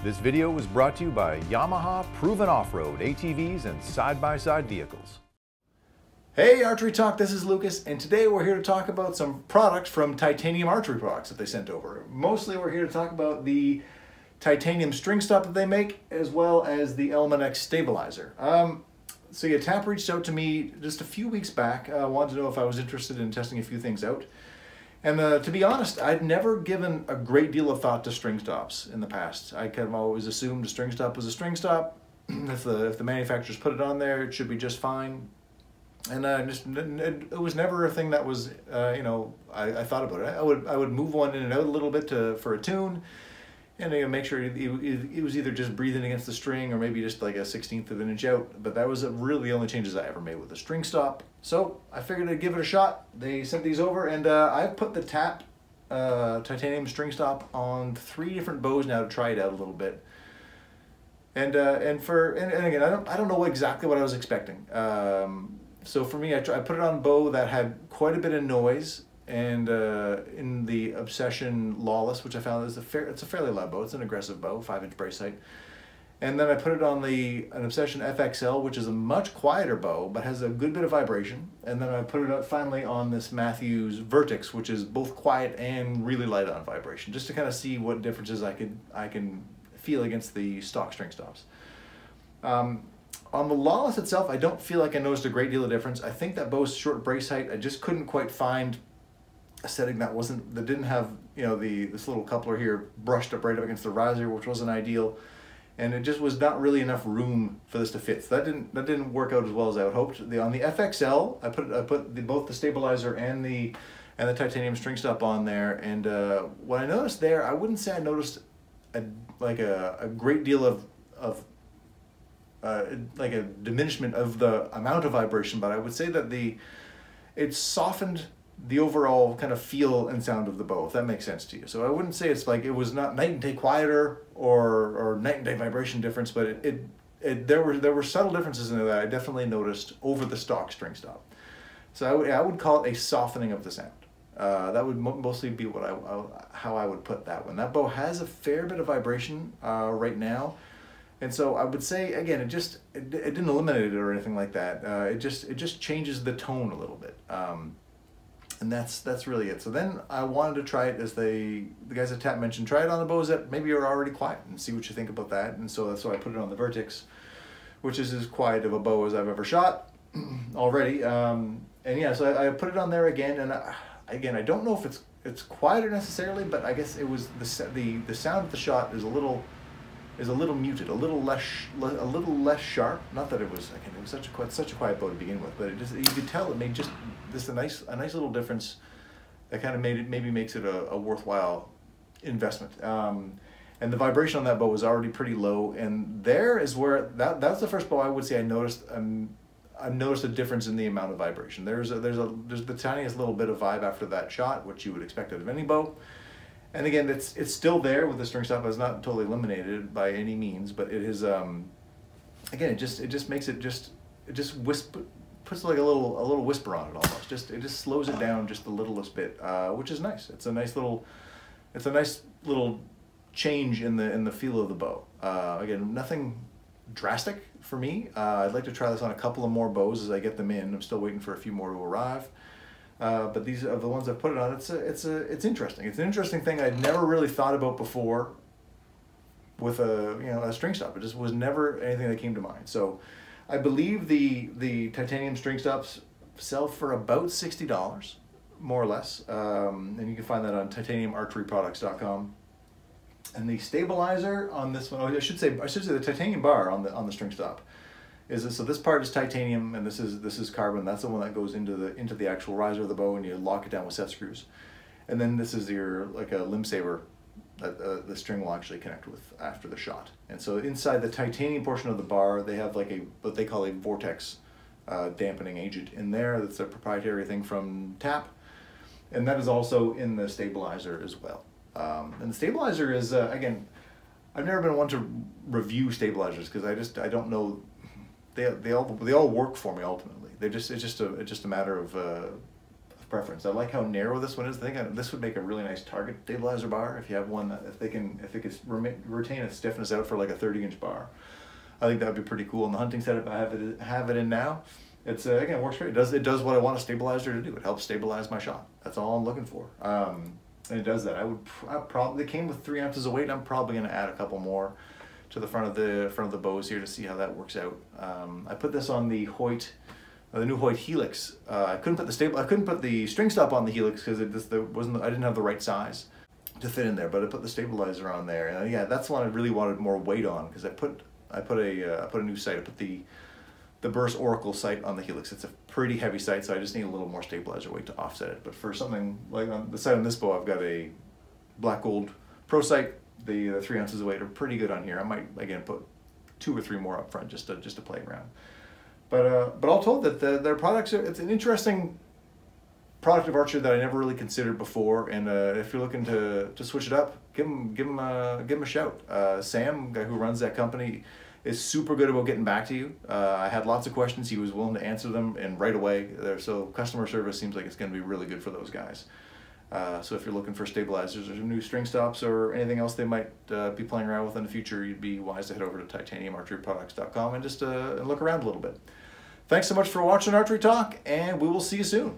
This video was brought to you by Yamaha Proven Off-Road ATVs and side-by-side vehicles. Hey ArcheryTalk, this is Lucas, and today we're here to talk about some products from Titanium Archery Products that they sent over. Mostly we're here to talk about the titanium string stop that they make, as well as the Element X stabilizer. So yeah, TAP reached out to me just a few weeks back, wanted to know if I was interested in testing a few things out. And to be honest, I'd never given a great deal of thought to string stops in the past. I kind of always assumed a string stop was a string stop. If the manufacturers put it on there, it should be just fine. And it was never a thing that was, I thought about it. I would move one in and out a little bit for a tune, and make sure it was either just breathing against the string or maybe just like a 1/16 of an inch out. But that was really the only changes I ever made with the string stop. So I figured I'd give it a shot. They sent these over, and I put the TAP titanium string stop on 3 different bows now to try it out a little bit. And again, I don't know exactly what I was expecting. So for me, I put it on a bow that had quite a bit of noise, and in the Obsession Lawless, which I found is it's a fairly loud bow. It's an aggressive bow, 5-inch brace height. And then I put it on an Obsession FXL, which is a much quieter bow, but has a good bit of vibration. And then I put it up finally on this Matthews Vortex, which is both quiet and really light on vibration, just to kind of see what differences I can feel against the stock string stops. On the Lawless itself, I don't feel like I noticed a great deal of difference. I think that bow's short brace height, I just couldn't quite find a setting that didn't have, this little coupler here brushed up right up against the riser, which wasn't ideal. And it just was not really enough room for this to fit. So that didn't work out as well as I would hoped. On the FXL, I put both the stabilizer and the titanium string stop on there. And what I noticed there, I wouldn't say I noticed a great deal of like a diminishment of the amount of vibration, but I would say that it softened the overall kind of feel and sound of the bow, if that makes sense to you. So I wouldn't say it's like it was not night and day quieter or night and day vibration difference, but there were subtle differences in there that I definitely noticed over the stock string stop. So I would call it a softening of the sound. That would mostly be how I would put that one. That bow has a fair bit of vibration right now. And so I would say, again, it didn't eliminate it or anything like that. It just changes the tone a little bit. And that's really it. So then I wanted to try it, as the guys at TAP mentioned, try it on the bows that maybe are already quiet and see what you think about that. And so that's why I put it on the Vortex, which is as quiet of a bow as I've ever shot already. And yeah, so I put it on there again, and again, I don't know if it's quieter necessarily, but I guess it was the sound of the shot is a little muted, a little less sharp. Not that it was such a quiet bow to begin with, but you could tell it made just a nice little difference that kind of maybe makes it a worthwhile investment. And the vibration on that bow was already pretty low, and there is where that's the first bow I would say I noticed a difference in the amount of vibration. There's the tiniest little bit of vibe after that shot, which you would expect out of any bow. And again, it's still there with the string stop. It's not totally eliminated by any means, but it is again, it just makes it puts like a little whisper on it almost. It just slows it down just the littlest bit, which is nice. It's a nice little change in the feel of the bow. Again, nothing drastic for me. I'd like to try this on a couple of more bows as I get them in. I'm still waiting for a few more to arrive. But these are the ones I've put it on. It's interesting. It's an interesting thing I'd never really thought about before with a string stop. It just was never anything that came to mind. So I believe the titanium string stops sell for about $60, more or less. And you can find that on titaniumarcheryproducts.com. And the stabilizer on this one, I should say the titanium bar on the string stop. So this part is titanium, and this is carbon. That's the one that goes into the actual riser of the bow, and you lock it down with set screws. And then this is like a limb saver that the string will actually connect with after the shot. And so inside the titanium portion of the bar, they have like what they call a Vortex dampening agent in there. That's a proprietary thing from TAP, and that is also in the stabilizer as well. And the stabilizer is again, I've never been one to review stabilizers because I don't know. They all work for me ultimately. It's just a matter of preference. I like how narrow this one is. I think this would make a really nice target stabilizer bar if you have one that if it could retain its stiffness out for like a 30-inch bar. I think that would be pretty cool. In the hunting setup I have it in now, it's again, works great. It does what I want a stabilizer to do. It helps stabilize my shot. That's all I'm looking for. And it does that. I probably, it came with 3 ounces of weight. I'm probably going to add a couple more to the front of the bows here to see how that works out. I put this on the Hoyt, the new Hoyt Helix. I couldn't put the string stop on the Helix because I didn't have the right size to fit in there. But I put the stabilizer on there, and yeah, that's one I really wanted more weight on because I put a new sight. I put the Burst Oracle sight on the Helix. It's a pretty heavy sight, so I just need a little more stabilizer weight to offset it. But for something like on the sight on this bow, I've got a Black Gold Pro sight. The 3 ounces of weight are pretty good on here. I might again put 2 or 3 more up front just to play around. But all told, that their products it's an interesting product of archery that I never really considered before. And if you're looking to switch it up, give him a shout. Sam, guy who runs that company, is super good about getting back to you. I had lots of questions. He was willing to answer them and right away. So customer service seems like it's going to be really good for those guys. So if you're looking for stabilizers or new string stops or anything else they might be playing around with in the future, you'd be wise to head over to titaniumarcheryproducts.com and just look around a little bit. Thanks so much for watching Archery Talk, and we will see you soon.